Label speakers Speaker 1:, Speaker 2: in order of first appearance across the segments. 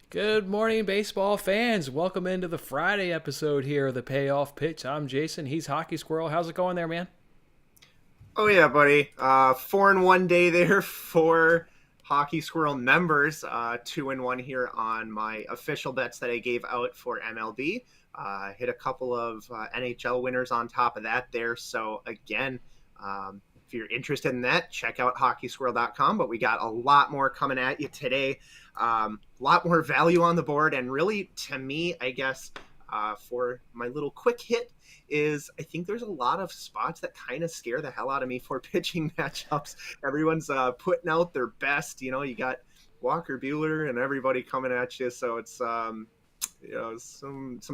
Speaker 1: Good morning, baseball fans. Welcome into the Friday episode here of the Payoff Pitch. I'm Jason. He's Hockey Squirrel. How's it going there, man?
Speaker 2: Oh yeah, buddy. 4-1 day there for Hockey Squirrel members. 2-1 here on my official bets that I gave out for MLB. Hit a couple of NHL winners on top of that there. So again, if you're interested in that, check out hockeysquirrel.com. But we got a lot more coming at you today. A lot more value on the board. And really, to me, I guess, for my little quick hit is I think there's a lot of spots that kind of scare the hell out of me for pitching matchups. Everyone's putting out their best. You know, you got Walker Buehler and everybody coming at you. So it's some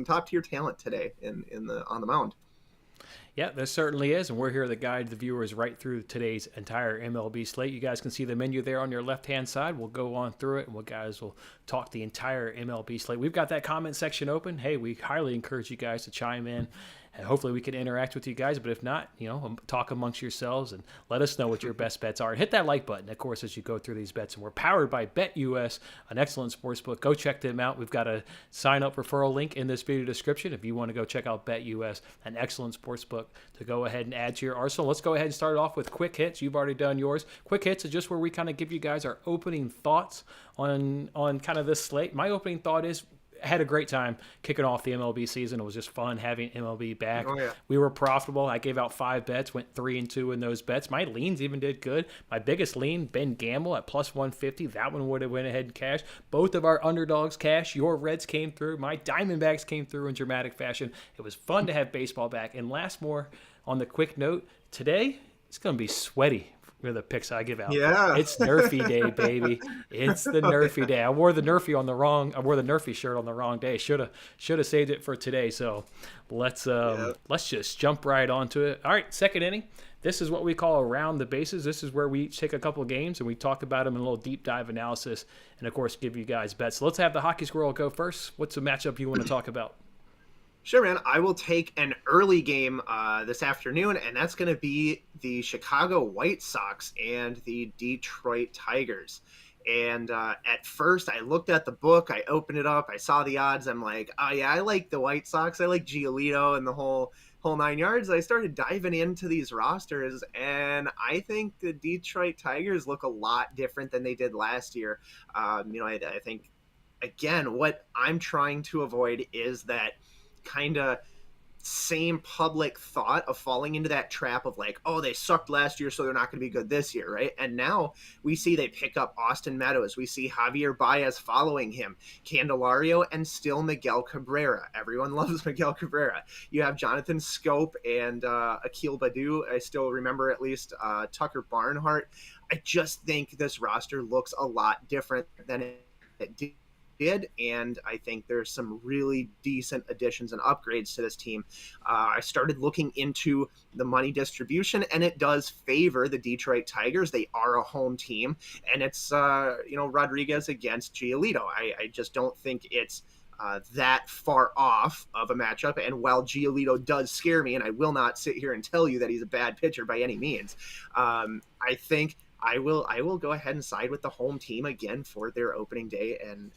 Speaker 2: top tier talent today on the mound.
Speaker 1: Yeah, there certainly is, and we're here to guide the viewers right through today's entire MLB slate. You guys can see the menu there on your left-hand side. We'll go on through it, and we guys will talk the entire MLB slate. We've got that comment section open. Hey, we highly encourage you guys to chime in, and hopefully we can interact with you guys. But if not, talk amongst yourselves and let us know what your best bets are. And hit that like button, of course, as you go through these bets. And we're powered by BetUS, an excellent sportsbook. Go check them out. We've got a sign-up referral link in this video description if you want to go check out BetUS, an excellent sportsbook to go ahead and add to your arsenal. Let's go ahead and start off with quick hits. You've already done yours. Quick hits is just where we kind of give you guys our opening thoughts on kind of this slate. My opening thought is I had a great time kicking off the MLB season. It was just fun having MLB back.
Speaker 2: Oh, yeah.
Speaker 1: We were profitable. I gave out 5 bets, went 3-2 in those bets. My leans even did good. My biggest lean, Ben Gamble at plus 150. That one would have went ahead and cashed. Both of our underdogs cashed. Your Reds came through. My Diamondbacks came through in dramatic fashion. It was fun to have baseball back. And last more on the quick note, today it's going to be sweaty. The picks I give out.
Speaker 2: Yeah.
Speaker 1: It's Nerfy day, baby. It's the Nerfy day. I wore the Nerfy shirt on the wrong day. Should have saved it for today. So let's just jump right onto it. All right, second inning. This is what we call around the bases. This is where we each take a couple of games and we talk about them in a little deep dive analysis and of course give you guys bets. So let's have the Hockey Squirrel go first. What's the matchup you want to talk about?
Speaker 2: Sure, man. I will take an early game this afternoon, and that's going to be the Chicago White Sox and the Detroit Tigers. And at first, I looked at the book, I opened it up, I saw the odds. I'm like, oh yeah, I like the White Sox. I like Giolito and the whole 9 yards. I started diving into these rosters, and I think the Detroit Tigers look a lot different than they did last year. I think, again, what I'm trying to avoid is that kind of same public thought of falling into that trap of like, oh, they sucked last year, so they're not going to be good this year, right? And now we see they pick up Austin Meadows. We see Javier Baez following him, Candelario, and still Miguel Cabrera. Everyone loves Miguel Cabrera. You have Jonathan Scope and Akil Baddoo. I still remember at least Tucker Barnhart. I just think this roster looks a lot different than it did. And I think there's some really decent additions and upgrades to this team. I started looking into the money distribution, and it does favor the Detroit Tigers. They are a home team, and it's Rodriguez against Giolito. I just don't think it's that far off of a matchup. And while Giolito does scare me, and I will not sit here and tell you that he's a bad pitcher by any means, I think I will go ahead and side with the home team again for their opening day and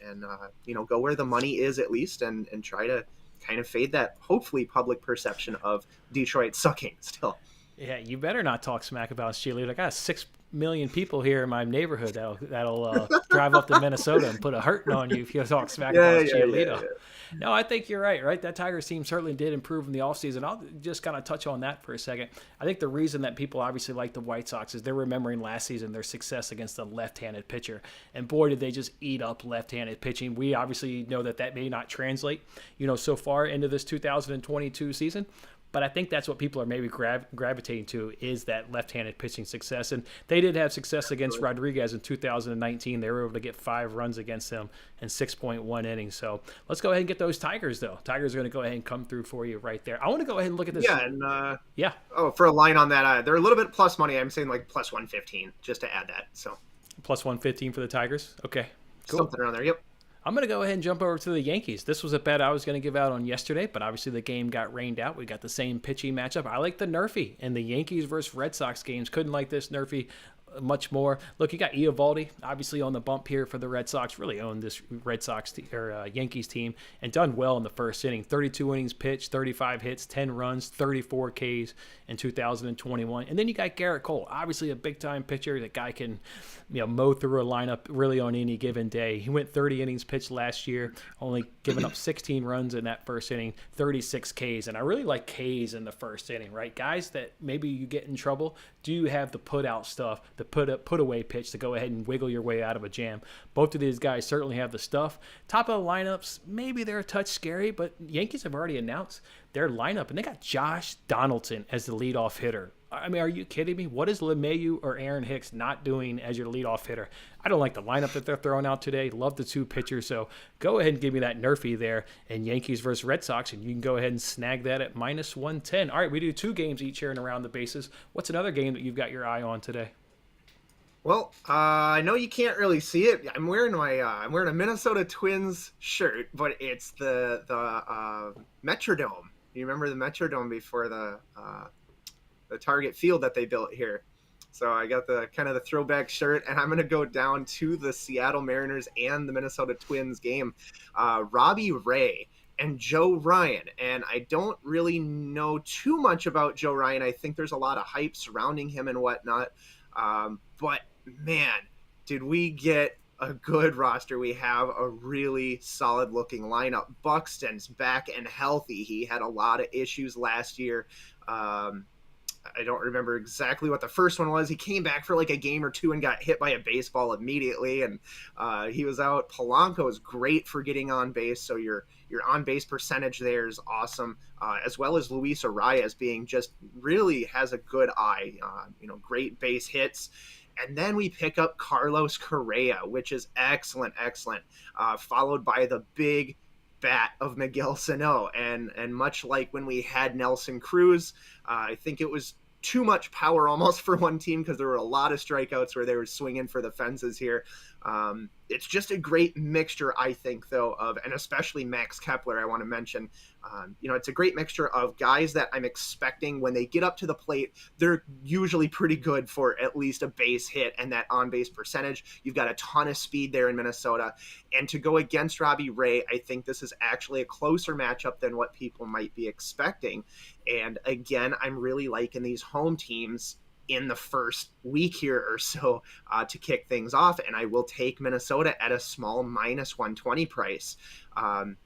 Speaker 2: go where the money is at least and try to kind of fade that hopefully public perception of Detroit sucking still.
Speaker 1: Yeah, you better not talk smack about Giolito. I got 6 million people here in my neighborhood that'll drive up to Minnesota and put a hurting on you if you talk smack about Giolito. Yeah. No, I think you're right? That Tigers team certainly did improve in the offseason. I'll just kind of touch on that for a second. I think the reason that people obviously like the White Sox is they're remembering last season their success against the left-handed pitcher. And boy, did they just eat up left-handed pitching. We obviously know that may not translate, so far into this 2022 season. But I think that's what people are maybe gravitating to is that left-handed pitching success. And they did have success against Rodriguez in 2019. They were able to get 5 runs against him in 6.1 innings. So let's go ahead and get those Tigers, though. Tigers are going to go ahead and come through for you right there. I want to go ahead and look at this.
Speaker 2: Yeah, and Oh, for a line on that, they're a little bit plus money. I'm saying like plus 115 just to add that. So
Speaker 1: plus 115 for the Tigers. Okay, cool.
Speaker 2: Something around there. Yep.
Speaker 1: I'm going to go ahead and jump over to the Yankees. This was a bet I was going to give out on yesterday, but obviously the game got rained out. We got the same pitching matchup. I like the Nerfy, and the Yankees versus Red Sox games. Couldn't like this Nerfy much more. Look, you got Eovaldi, obviously on the bump here for the Red Sox. Really owned this Red Sox Yankees team and done well in the first inning. 32 innings pitched, 35 hits, 10 runs, 34 Ks in 2021. And then you got Garrett Cole, obviously a big-time pitcher. That guy can, mow through a lineup really on any given day. He went 30 innings pitched last year, only giving up 16 runs in that first inning, 36 Ks. And I really like Ks in the first inning, right? Guys that maybe you get in trouble, do you have the put-out stuff, the put-away pitch to go ahead and wiggle your way out of a jam? Both of these guys certainly have the stuff. Top of the lineups, maybe they're a touch scary, but Yankees have already announced their lineup, and they got Josh Donaldson as the leadoff hitter. I mean, are you kidding me? What is LeMahieu or Aaron Hicks not doing as your leadoff hitter? I don't like the lineup that they're throwing out today. Love the two pitchers, so go ahead and give me that NRFI there in Yankees versus Red Sox, and you can go ahead and snag that at -110. All right, we do 2 games each here and around the bases. What's another game that you've got your eye on today?
Speaker 2: Well, I know you can't really see it. I'm wearing a Minnesota Twins shirt, but it's the Metrodome. You remember the Metrodome before the Target Field that they built here? So I got the kind of the throwback shirt, and I'm going to go down to the Seattle Mariners and the Minnesota Twins game. Robbie Ray and Joe Ryan. And I don't really know too much about Joe Ryan. I think there's a lot of hype surrounding him and whatnot. But man, did we get a good roster. We have a really solid looking lineup. Buxton's back and healthy. He had a lot of issues last year. I don't remember exactly what the first one was. He came back for like a game or two and got hit by a baseball immediately, and he was out. Polanco is great for getting on base, so your on base percentage there is awesome, as well as Luis Arias being just really has a good eye. Great base hits. And then we pick up Carlos Correa, which is excellent, followed by the big bat of Miguel Sano. And much like when we had Nelson Cruz, I think it was too much power almost for one team because there were a lot of strikeouts where they were swinging for the fences here. It's just a great mixture, I think, though, and especially Max Kepler, I want to mention. It's a great mixture of guys that I'm expecting when they get up to the plate, they're usually pretty good for at least a base hit and that on-base percentage. You've got a ton of speed there in Minnesota. And to go against Robbie Ray, I think this is actually a closer matchup than what people might be expecting. And again, I'm really liking these home teams in the first week here or so to kick things off. And I will take Minnesota at a small -120 price. And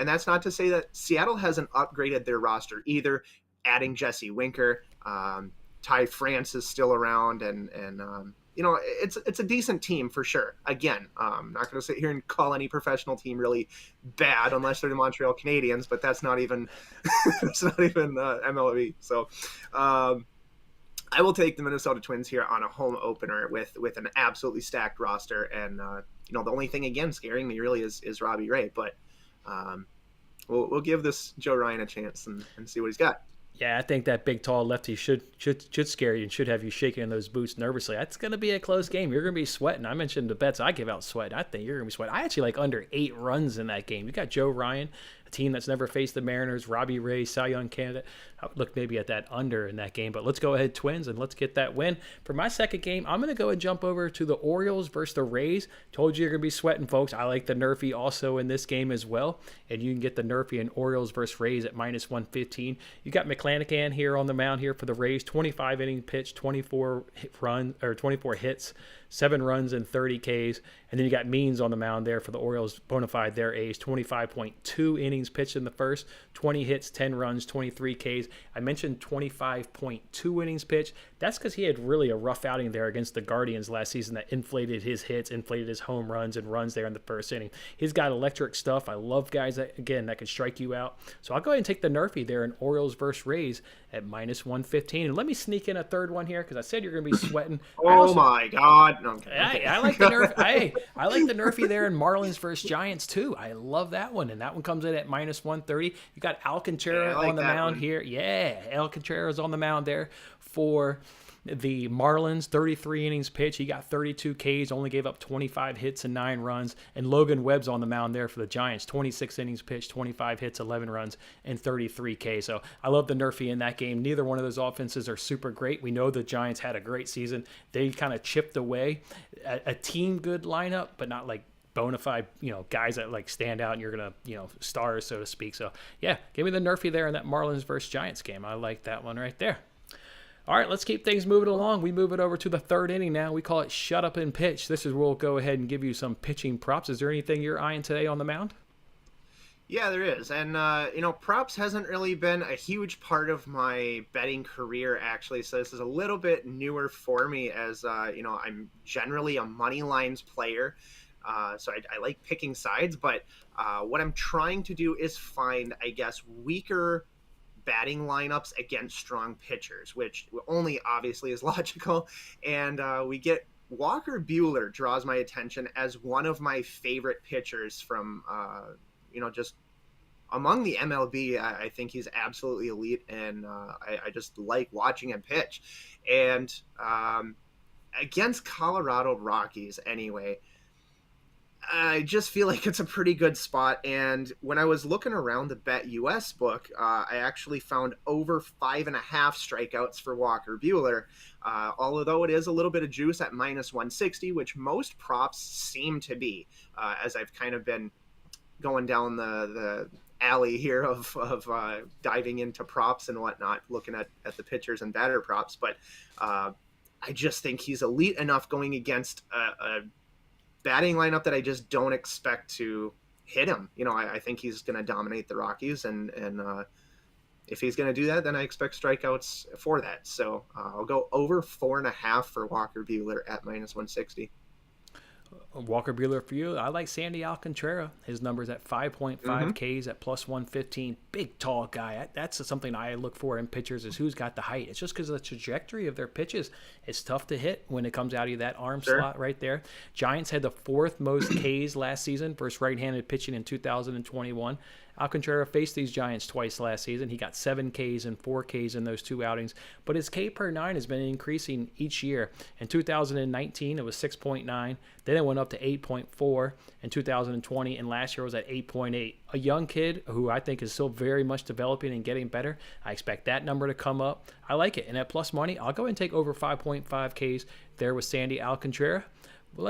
Speaker 2: that's not to say that Seattle hasn't upgraded their roster either, adding Jesse Winker. Ty France is still around, and it's a decent team for sure. Again, I'm not going to sit here and call any professional team really bad unless they're the Montreal Canadiens, but that's not even MLB. So I will take the Minnesota Twins here on a home opener with an absolutely stacked roster. And the only thing again scaring me really is Robbie Ray, but we'll give this Joe Ryan a chance and see what he's got.
Speaker 1: Yeah, I think that big, tall lefty should scare you and should have you shaking in those boots nervously. That's going to be a close game. You're going to be sweating. I mentioned the bets I give out sweat. I think you're going to be sweating. I actually like under 8 runs in that game. You got Joe Ryan, a team that's never faced the Mariners, Robbie Ray, Cy Young candidate. I would look maybe at that under in that game, but let's go ahead, Twins, and let's get that win. For my second game, I'm going to go and jump over to the Orioles versus the Rays. Told you you're going to be sweating, folks. I like the NRFI also in this game as well, and you can get the NRFI and Orioles versus Rays at -115. You got McClanahan here on the mound here for the Rays, 25 inning pitch, 24 hits, 7 runs and 30 Ks. And then you got Means on the mound there for the Orioles, bona fide their ace, 25.2 innings pitched in the first, 20 hits, 10 runs, 23 Ks. I mentioned 25.2 innings pitched. That's because he had really a rough outing there against the Guardians last season that inflated his hits, inflated his home runs and runs there in the first inning. He's got electric stuff. I love guys that can strike you out. So I'll go ahead and take the NRFI there in Orioles versus Rays at -115. And let me sneak in a third one here because I said you're going to be sweating.
Speaker 2: My God. No, okay.
Speaker 1: I like the NRFI. I like the NRFI there in Marlins versus Giants too. I love that one, and that one comes in at -130. You got Alcantara on the mound here. Yeah, Alcantara is on the mound there for The Marlins, 33 innings pitched. He got 32 Ks, only gave up 25 hits and 9 runs. And Logan Webb's on the mound there for the Giants, 26 innings pitched, 25 hits, 11 runs, and 33 Ks. So I love the NRFI in that game. Neither one of those offenses are super great. We know the Giants had a great season. They kind of chipped away a team good lineup, but not like bona fide, guys that like stand out and you're going to, stars, so to speak. So yeah, give me the NRFI there in that Marlins versus Giants game. I like that one right there. All right, let's keep things moving along. We move it over to the third inning now. We call it shut up and pitch. This is where we'll go ahead and give you some pitching props. Is there anything you're eyeing today on the mound?
Speaker 2: Yeah, there is. And, props hasn't really been a huge part of my betting career, actually. So this is a little bit newer for me as, I'm generally a money lines player. So I like picking sides. But what I'm trying to do is find, I guess, weaker batting lineups against strong pitchers, which only obviously is logical. And we get Walker Buehler draws my attention as one of my favorite pitchers from, just among the MLB. I think he's absolutely elite, and I just like watching him pitch. And against Colorado Rockies anyway, I just feel like it's a pretty good spot. And when I was looking around the BetUS book, I actually found over 5.5 strikeouts for Walker Buehler. Although it is a little bit of juice at -160, which most props seem to be, as I've kind of been going down the alley here of diving into props and whatnot, looking at the pitchers and batter props. But I just think he's elite enough going against a batting lineup that I just don't expect to hit him. I think he's going to dominate the Rockies, and if he's going to do that, then I expect strikeouts for that. So I'll go over 4.5 for Walker Buehler at -160.
Speaker 1: Walker Buehler for you. I like Sandy Alcantara. His numbers at 5.5 Ks at +115. Big, tall guy. That's something I look for in pitchers, is who's got the height. It's just because of the trajectory of their pitches. It's tough to hit when it comes out of that arm slot right there. Giants had the 4th most Ks last season versus right-handed pitching in 2021. Alcantara faced these Giants twice last season. He got 7 Ks and 4 Ks in those 2 outings, but his K per 9 has been increasing each year. In 2019, it was 6.9. Then it went up to 8.4 in 2020, and last year was at 8.8. A young kid who I think is still very much developing and getting better. I expect that number to come up. I like it. And at plus money, I'll go ahead and take over 5.5 Ks there with Sandy Alcantara. Well,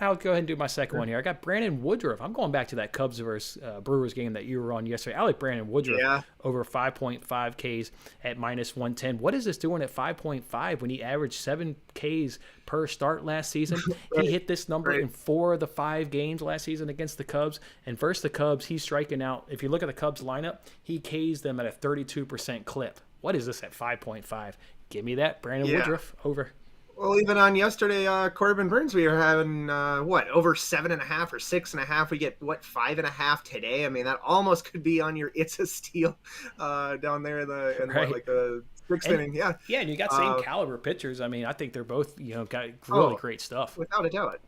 Speaker 1: I'll go ahead and do my second one here. I got Brandon Woodruff. I'm going back to that Cubs versus Brewers game that you were on yesterday. I like Brandon Woodruff over 5.5 Ks at -110. What is this doing at 5.5 when he averaged 7 Ks per start last season? He hit this number in 4 of the 5 games last season against the Cubs. And versus the Cubs, he's striking out. If you look at the Cubs lineup, he Ks them at a 32% clip. What is this at 5.5? Give me that. Brandon Woodruff over.
Speaker 2: Well, even on yesterday, Corbin Burns, we were having, over 7.5 or 6.5. We get, 5.5 today? I mean, that almost could be on your It's a Steal down there in the 6th inning. Yeah.
Speaker 1: Yeah, and you got same caliber pitchers. I mean, I think they're both, got really great stuff.
Speaker 2: Without a doubt.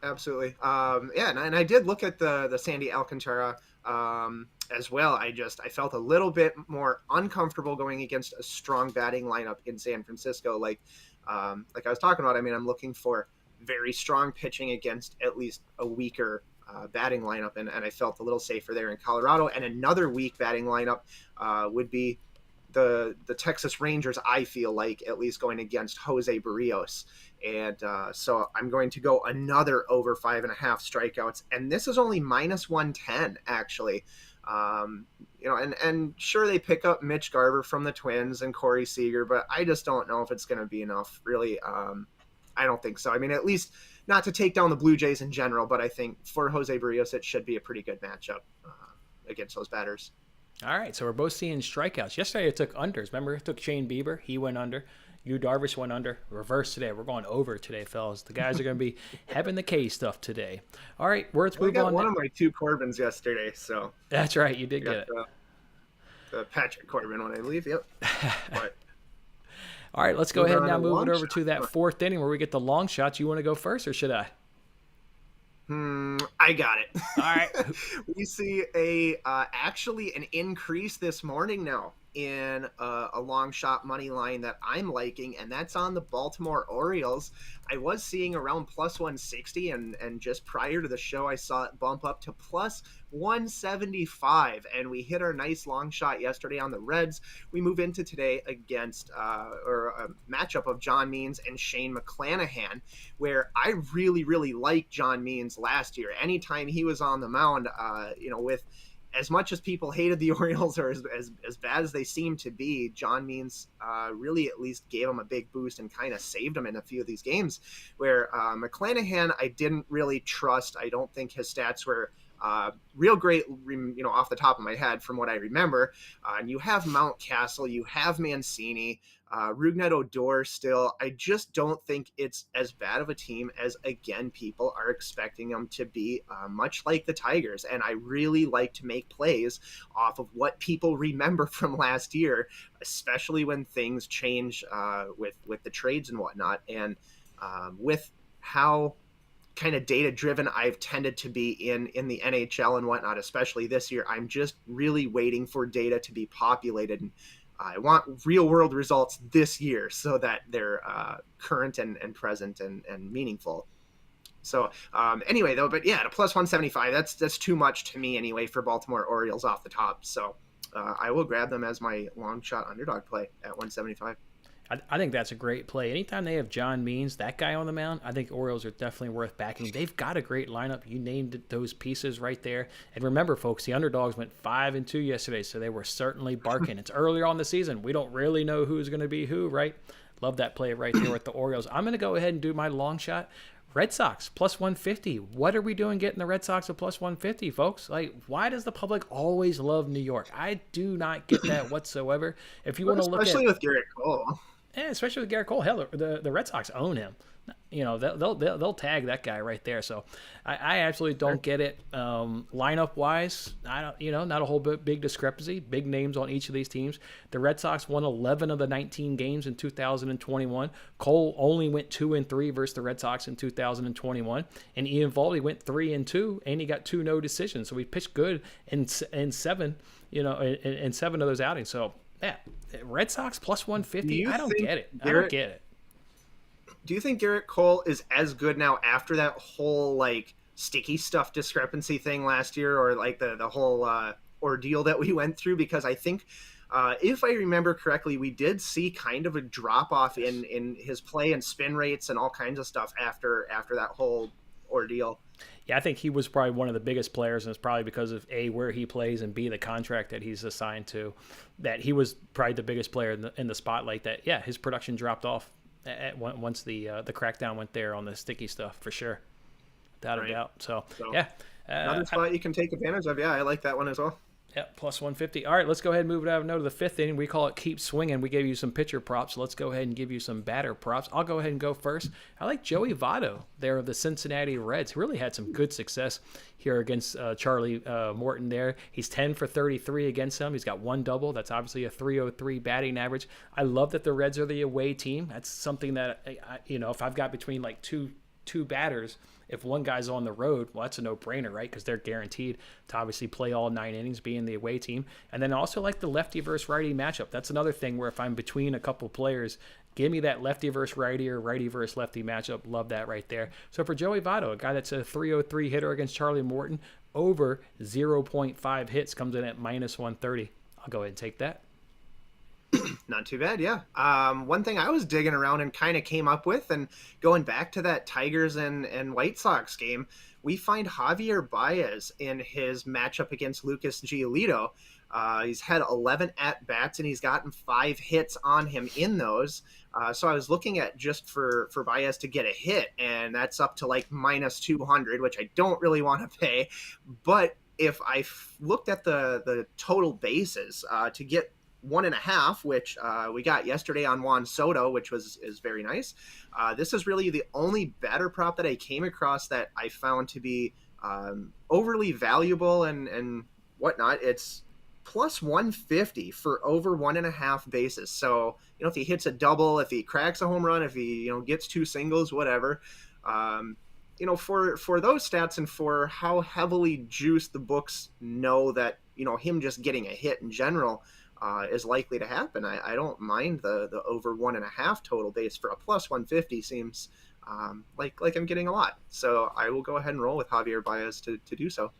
Speaker 2: Absolutely. And I did look at the Sandy Alcantara as well. I felt a little bit more uncomfortable going against a strong batting lineup in San Francisco. Like I was talking about, I mean, I'm looking for very strong pitching against at least a weaker batting lineup, and I felt a little safer there in Colorado. And another weak batting lineup would be the Texas Rangers, I feel like, at least going against Jose Barrios. And so I'm going to go another over 5.5 strikeouts. And this is only -110, actually. And sure, they pick up Mitch Garver from the Twins and Corey Seager, but I just don't know if it's going to be enough, really. I don't think so. I mean, at least not to take down the Blue Jays in general, but I think for Jose Barrios, it should be a pretty good matchup against those batters.
Speaker 1: All right, so we're both seeing strikeouts. Yesterday, I took unders. Remember, I took Shane Bieber. He went under. You, Darvish, went under. Reverse today. We're going over today, fellas. The guys are going to be having the K stuff today. All right, let's move on.
Speaker 2: I got one of my 2 Corbins yesterday, so.
Speaker 1: That's right. You did get it.
Speaker 2: The Patrick Corbin one, I believe. Yep. But,
Speaker 1: all right, let's go ahead and now move it over to that 4th inning where we get the long shots. You want to go first, or should I?
Speaker 2: I got it.
Speaker 1: All right.
Speaker 2: We see actually an increase this morning now in a long shot money line that I'm liking, and that's on the Baltimore Orioles. I was seeing around plus 160, and just prior to the show, I saw it bump up to plus 175, and we hit our nice long shot yesterday on the Reds. We move into today against or a matchup of John Means and Shane McClanahan, where I really, really liked John Means last year. Anytime he was on the mound, with as much as people hated the Orioles, or as bad as they seem to be, John Means really at least gave him a big boost and kind of saved him in a few of these games. Where McClanahan, I didn't really trust. I don't think his stats were real great, off the top of my head from what I remember. And you have Mountcastle, you have Mancini, Rougned Odor still. I just don't think it's as bad of a team as, again, people are expecting them to be, much like the Tigers. And I really like to make plays off of what people remember from last year, especially when things change with the trades and whatnot. And with how kind of data driven I've tended to be in the NHL and whatnot, especially this year, I'm just really waiting for data to be populated. And I want real world results this year so that they're current and present and meaningful. So anyway, though, but yeah, at a plus 175, that's too much to me anyway for Baltimore Orioles off the top. So I will grab them as my long shot underdog play at 175.
Speaker 1: I think that's a great play. Anytime they have John Means, that guy on the mound, I think Orioles are definitely worth backing. They've got a great lineup. You named those pieces right there. And remember, folks, the underdogs went 5-2 yesterday, so they were certainly barking. It's earlier on the season. We don't really know who's going to be who, right? Love that play right there with the Orioles. I'm going to go ahead and do my long shot. Red Sox plus 150. What are we doing getting the Red Sox at plus 150, folks? Like, why does the public always love New York? I do not get that whatsoever. If you want to look at,
Speaker 2: especially with Garrett Cole.
Speaker 1: Yeah, especially with Garrett Cole. Hell, the Red Sox own him. They'll tag that guy right there. So I absolutely don't get it. Lineup wise, I don't. Not a whole big discrepancy. Big names on each of these teams. The Red Sox won 11 of the 19 games in 2021. Cole only went 2-3 versus the Red Sox in 2021, and Ian Valdi went 3-2, and he got 2 no decisions. So we pitched good in 7. In 7 of those outings. So. Yeah, Red Sox plus 150. I don't get it. I don't get it.
Speaker 2: Do you think Garrett Cole is as good now after that whole like sticky stuff discrepancy thing last year, or like the whole ordeal that we went through? Because I think, if I remember correctly, we did see kind of a drop off in his play and spin rates and all kinds of stuff after that whole ordeal.
Speaker 1: Yeah, I think he was probably one of the biggest players, and it's probably because of A, where he plays, and B, the contract that he's assigned to, that he was probably the biggest player in the spotlight. That, yeah, his production dropped off once the crackdown went there on the sticky stuff, for sure. Without a doubt. So yeah.
Speaker 2: Another spot you can take advantage of. Yeah, I like that one as well.
Speaker 1: Yeah, plus 150. All right, let's go ahead and move it out to the 5th inning. We call it keep swinging. We gave you some pitcher props. So let's go ahead and give you some batter props. I'll go ahead and go first. I like Joey Votto there of the Cincinnati Reds. He really had some good success here against Charlie Morton there. He's 10 for 33 against him. He's got 1 double. That's obviously a 303 batting average. I love that the Reds are the away team. That's something that, if I've got between like two batters, if one guy's on the road, well, that's a no-brainer, right? Because they're guaranteed to obviously play all 9 innings, being the away team. And then also like the lefty versus righty matchup. That's another thing where if I'm between a couple players, give me that lefty versus righty or righty versus lefty matchup. Love that right there. So for Joey Votto, a guy that's a 303 hitter against Charlie Morton, over 0.5 hits, comes in at minus 130. I'll go ahead and take that.
Speaker 2: Not too bad, yeah. One thing I was digging around and kind of came up with, and going back to that Tigers and White Sox game, we find Javier Baez in his matchup against Lucas Giolito. He's had 11 at-bats, and he's gotten 5 hits on him in those. So I was looking at just for Baez to get a hit, and that's up to like minus 200, which I don't really want to pay. But if I looked at the total bases to get 1.5, which we got yesterday on Juan Soto, which is very nice. This is really the only batter prop that I came across that I found to be overly valuable and whatnot. It's plus 150 for over 1.5 bases. So, if he hits a double, if he cracks a home run, if he, gets 2 singles, whatever, for those stats and for how heavily juiced the books know that, him just getting a hit in general, is likely to happen. I don't mind the over 1.5 total base for a plus 150 seems like I'm getting a lot. So I will go ahead and roll with Javier Baez to do so.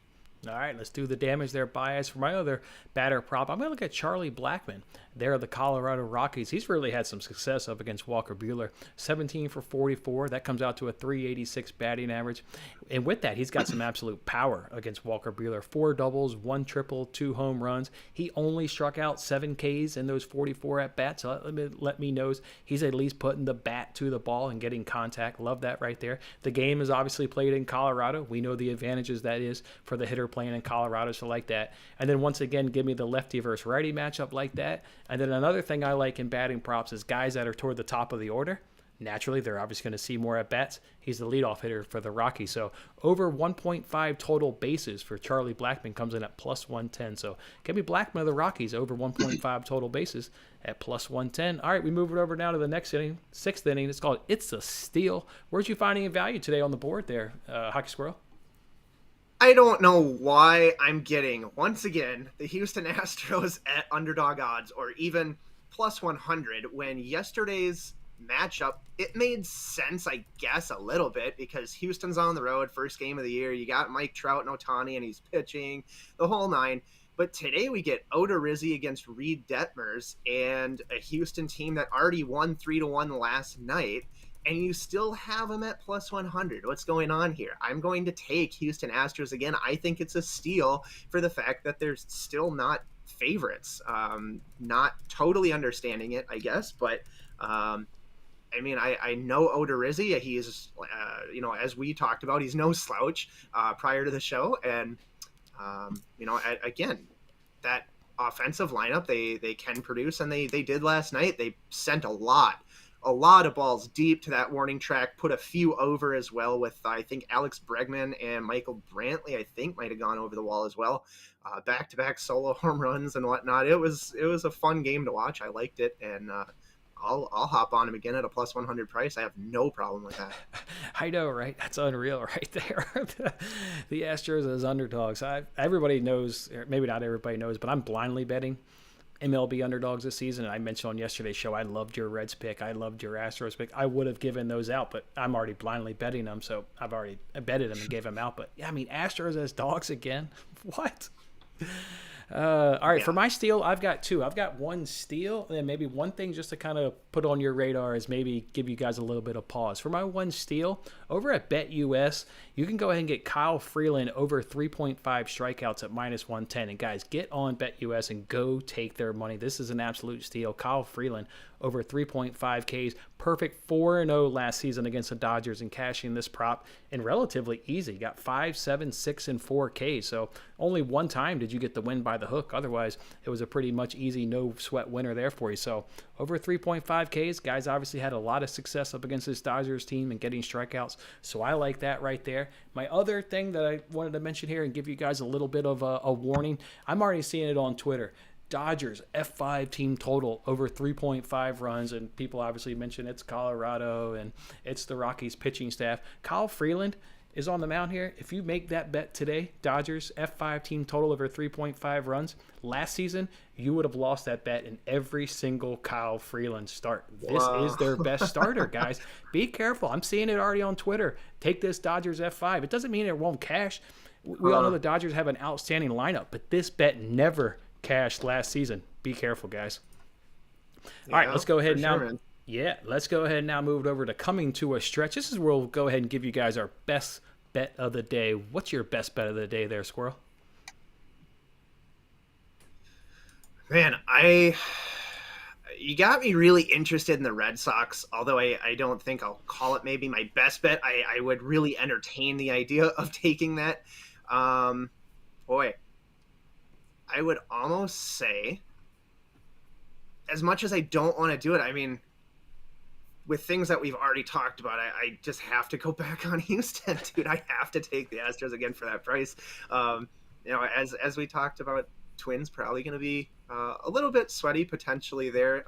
Speaker 1: All right, let's do the damage there. Bias for my other batter prop. I'm going to look at Charlie Blackman. They're the Colorado Rockies. He's really had some success up against Walker Buehler. 17 for 44. That comes out to a 386 batting average. And with that, he's got some absolute power against Walker Buehler. 4 doubles, 1 triple, 2 home runs. He only struck out 7 Ks in those 44 at-bats. So let me know he's at least putting the bat to the ball and getting contact. Love that right there. The game is obviously played in Colorado. We know the advantages that is for the hitter playing in Colorado, so like that. And then once again, give me the lefty versus righty matchup like that. And then another thing I like in batting props is guys that are toward the top of the order. Naturally, they're obviously going to see more at-bats. He's the leadoff hitter for the Rockies. So over 1.5 total bases for Charlie Blackman comes in at plus 110. So give me Blackman of the Rockies over 1.5 total bases at plus 110. All right, we move it over now to the next inning, 6th inning. It's called It's a Steal. Where'd you find any value today on the board there, Hockey Squirrel?
Speaker 2: I don't know why I'm getting, once again, the Houston Astros at underdog odds or even plus 100 when yesterday's matchup, it made sense, I guess, a little bit because Houston's on the road, first game of the year. You got Mike Trout and Ohtani, and he's pitching the whole 9. But today we get Odorizzi against Reed Detmers and a Houston team that already won 3-1 last night. And you still have them at plus 100. What's going on here? I'm going to take Houston Astros again. I think it's a steal for the fact that they're still not favorites. Not totally understanding it, I guess. But, I mean, I know Odorizzi. He's, as we talked about, he's no slouch prior to the show. And, again, that offensive lineup, they can produce, and they did last night. They sent a lot of balls deep to that warning track, put a few over as well with, I think, Alex Bregman and Michael Brantley, I think, might have gone over the wall as well. Back-to-back solo home runs and whatnot. It was a fun game to watch. I liked it, and I'll hop on him again at a plus 100 price. I have no problem with that.
Speaker 1: I know, right? That's unreal right there. The Astros as underdogs. Everybody knows, or maybe not everybody knows, but I'm blindly betting MLB underdogs this season. And I mentioned on yesterday's show, I loved your Reds pick. I loved your Astros pick. I would have given those out, but I'm already blindly betting them. So I've already betted them and gave them out. But yeah, I mean, Astros as dogs again. What? All right, for my steal, I've got 2. I've got 1 steal, and then maybe one thing just to kind of put on your radar is maybe give you guys a little bit of pause. For my 1 steal, over at BetUS, you can go ahead and get Kyle Freeland over 3.5 strikeouts at minus 110. And guys, get on BetUS and go take their money. This is an absolute steal. Kyle Freeland over 3.5 Ks, perfect 4-0 last season against the Dodgers, and cashing this prop and relatively easy. Got 5, 7, 6, and 4 Ks. So only one time did you get the win by the hook. Otherwise, it was a pretty much easy, no sweat winner there for you. So over 3.5 Ks, guys obviously had a lot of success up against this Dodgers team and getting strikeouts. So I like that right there. My other thing that I wanted to mention here and give you guys a little bit of a warning, I'm already seeing it on Twitter. Dodgers F5 team total over 3.5 runs, and people obviously mention it's Colorado and it's the Rockies pitching staff. Kyle Freeland is on the mound here. If you make that bet today, Dodgers F5 team total over 3.5 runs, last season you would have lost that bet in every single Kyle Freeland start. This is their best starter, guys. Be careful. I'm seeing it already on Twitter. Take this Dodgers F5. It doesn't mean it won't cash. We all know the Dodgers have an outstanding lineup, but this bet never cashed last season. Be careful, guys. All right, let's go ahead now. Sure, let's go ahead and now move it over to coming to a stretch. This is where we'll go ahead and give you guys our best bet of the day. What's your best bet of the day there, Squirrel?
Speaker 2: Man, you got me really interested in the Red Sox, although I don't think I'll call it maybe my best bet. I would really entertain the idea of taking that. Boy, I would almost say, as much as I don't want to do it, I mean, with things that we've already talked about, I just have to go back on Houston, dude. I have to take the Astros again for that price. As we talked about, Twins probably going to be a little bit sweaty potentially there.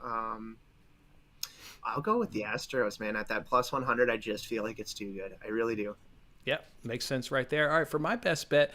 Speaker 2: I'll go with the Astros, man. At that plus 100, I just feel like it's too good. I really do.
Speaker 1: Yep, makes sense right there. All right, for my best bet,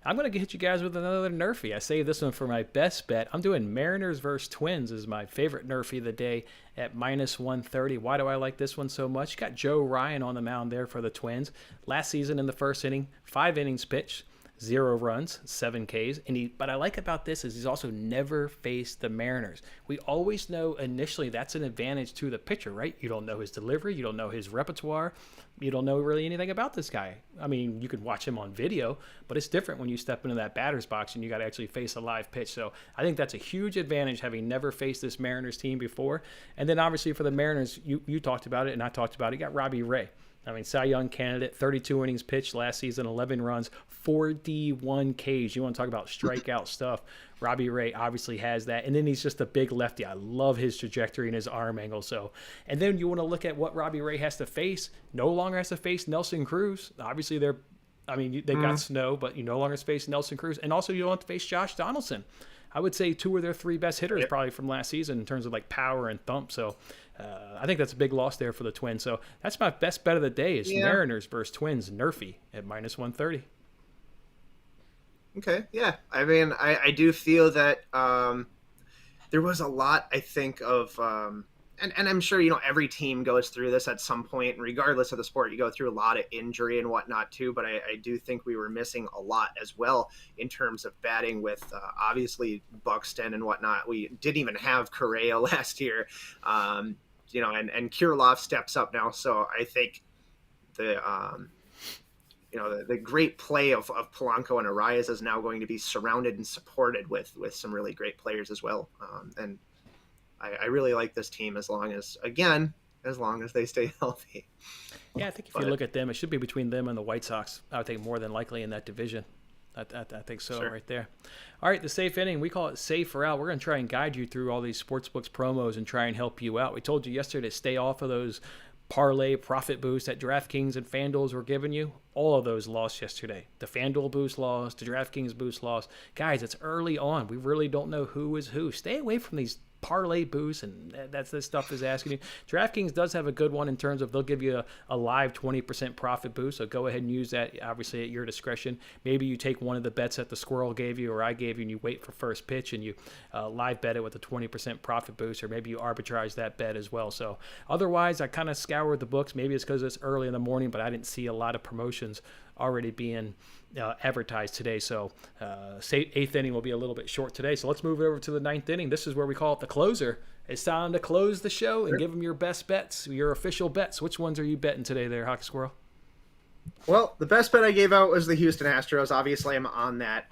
Speaker 1: I'm going to hit you guys with another NRFI. I saved this one for my best bet. I'm doing Mariners versus Twins is my favorite NRFI of the day at -130. Why do I like this one so much? You got Joe Ryan on the mound there for the Twins. Last season in the first inning, 5 innings pitched, 0 runs, 7 Ks. But I like about this is he's also never faced the Mariners. We always know initially that's an advantage to the pitcher, right? You don't know his delivery. You don't know his repertoire. You don't know really anything about this guy. I mean, you can watch him on video, but it's different when you step into that batter's box and you got to actually face a live pitch. So I think that's a huge advantage, having never faced this Mariners team before. And then obviously for the Mariners, you talked about it and I talked about it. You got Robbie Ray. I mean, Cy Young candidate, 32 innings pitched last season, 11 runs, 41 Ks. You want to talk about strikeout stuff. Robbie Ray obviously has that. And then he's just a big lefty. I love his trajectory and his arm angle. So, and then you want to look at what Robbie Ray has to face. No longer has to face Nelson Cruz. Obviously, they got Snow, but you no longer face Nelson Cruz. And also you don't have to face Josh Donaldson. I would say 2 of their 3 best hitters probably from last season in terms of like power and thump. So I think that's a big loss there for the Twins. So that's my best bet of the day is Mariners versus Twins, NRFI at -130.
Speaker 2: Okay, yeah. I mean, I do feel that there was a lot, I think, of and I'm sure, every team goes through this at some point, and regardless of the sport, you go through a lot of injury and whatnot too, but I do think we were missing a lot as well in terms of batting with obviously Buxton and whatnot. We didn't even have Correa last year, and Kirilloff steps up now, so I think the great play of Polanco and Arias is now going to be surrounded and supported with some really great players as well. And I really like this team as long as they stay healthy.
Speaker 1: Yeah, I think if you look at them, it should be between them and the White Sox. I would think more than likely in that division. I think so, sure. Right there. All right, the safe inning, we call it Safe or Out. We're going to try and guide you through all these sportsbooks promos and try and help you out. We told you yesterday to stay off of those parlay profit boosts that DraftKings and FanDuel's were giving you. All of those lost yesterday. The FanDuel boost lost, the DraftKings boost lost. Guys, it's early on. We really don't know who is who. Stay away from these parlay boosts, and that's this stuff is asking you. DraftKings does have a good one in terms of they'll give you a live 20% profit boost, so go ahead and use that, obviously at your discretion. Maybe you take one of the bets that the Squirrel gave you or I gave you and you wait for first pitch and you live bet it with a 20% profit boost, or maybe you arbitrage that bet as well. So otherwise, I kind of scoured the books. Maybe it's because it's early in the morning, but I didn't see a lot of promotions already being advertised today. So 8th inning will be a little bit short today. So let's move it over to the 9th inning. This is where we call it the closer. It's time to close the show and give them your best bets, your official bets. Which ones are you betting today there, Hockey Squirrel?
Speaker 2: Well, the best bet I gave out was the Houston Astros. Obviously, I'm on that.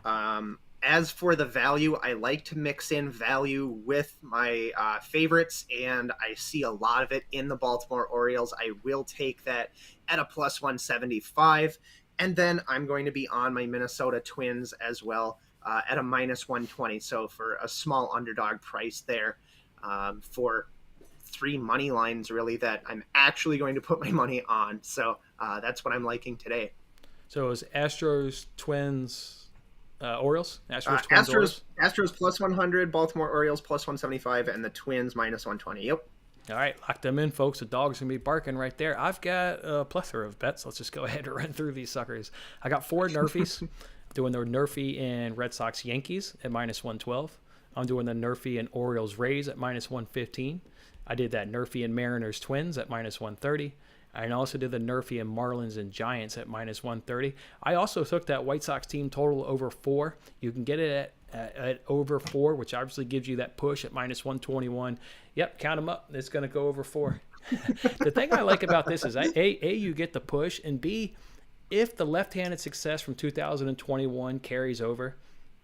Speaker 2: As for the value, I like to mix in value with my favorites, and I see a lot of it in the Baltimore Orioles. I will take that at a +175. And then I'm going to be on my Minnesota Twins as well at a -120. So for a small underdog price there for 3 money lines, really, that I'm actually going to put my money on. So that's what I'm liking today.
Speaker 1: So is Astros, Twins, Orioles? Twins, Orioles?
Speaker 2: Astros +100, Baltimore Orioles +175, and the Twins -120. Yep.
Speaker 1: All right, lock them in, folks. The dog's going to be barking right there. I've got a plethora of bets. Let's just go ahead and run through these suckers. I got 4 NRFIs. I'm doing the NRFI and Red Sox Yankees at -112. I'm doing the NRFI and Orioles Rays at -115. I did that NRFI and Mariners Twins at -130. I also did the NRFI and Marlins and Giants at -130. I also took that White Sox team total over 4. You can get it at over 4, which obviously gives you that push at -121. Yep, count them up. It's going to go over 4. The thing I like about this is, A, you get the push, and B, if the left-handed success from 2021 carries over,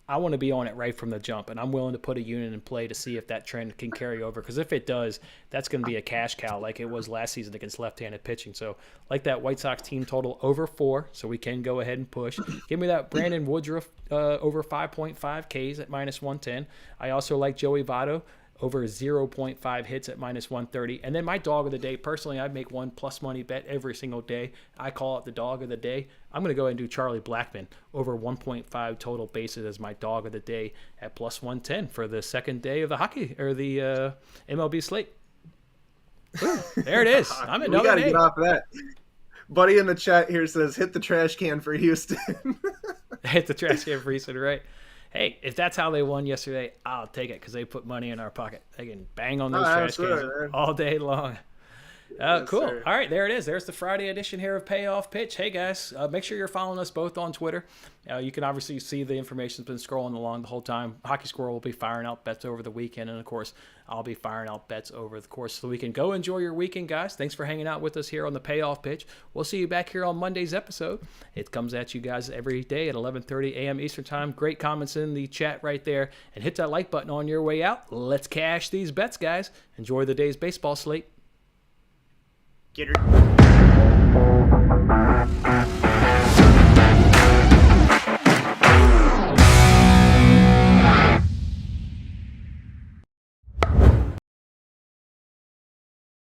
Speaker 1: I want to be on it right from the jump, and I'm willing to put a unit in play to see if that trend can carry over, because if it does, that's going to be a cash cow like it was last season against left-handed pitching. So like that White Sox team total over 4, so we can go ahead and push. Give me that Brandon Woodruff over 5.5 Ks at -110. I also like Joey Votto over 0.5 hits at -130. And then my dog of the day, personally, I make one plus money bet every single day. I call it the dog of the day. I'm going to go ahead and do Charlie Blackman over 1.5 total bases as my dog of the day at +110 for the second day of the the MLB slate. Ooh, there it is. I'm in.
Speaker 2: We got to get off of that. Buddy in the chat here says, hit the trash can for Houston.
Speaker 1: Hit the trash can freezer, right? Hey, if that's how they won yesterday, I'll take it because they put money in our pocket. They can bang on those trash cans all day long.
Speaker 2: Yes,
Speaker 1: Cool.
Speaker 2: sir.
Speaker 1: All right, there it is. There's the Friday edition here of Payoff Pitch. Hey, guys, make sure you're following us both on Twitter. You can obviously see the information's been scrolling along the whole time. Hockey Squirrel will be firing out bets over the weekend, and, of course, I'll be firing out bets over the course of the weekend. Go enjoy your weekend, guys. Thanks for hanging out with us here on the Payoff Pitch. We'll see you back here on Monday's episode. It comes at you guys every day at 11:30 a.m. Eastern Time. Great comments in the chat right there. And hit that like button on your way out. Let's cash these bets, guys. Enjoy the day's baseball slate.
Speaker 2: Get her.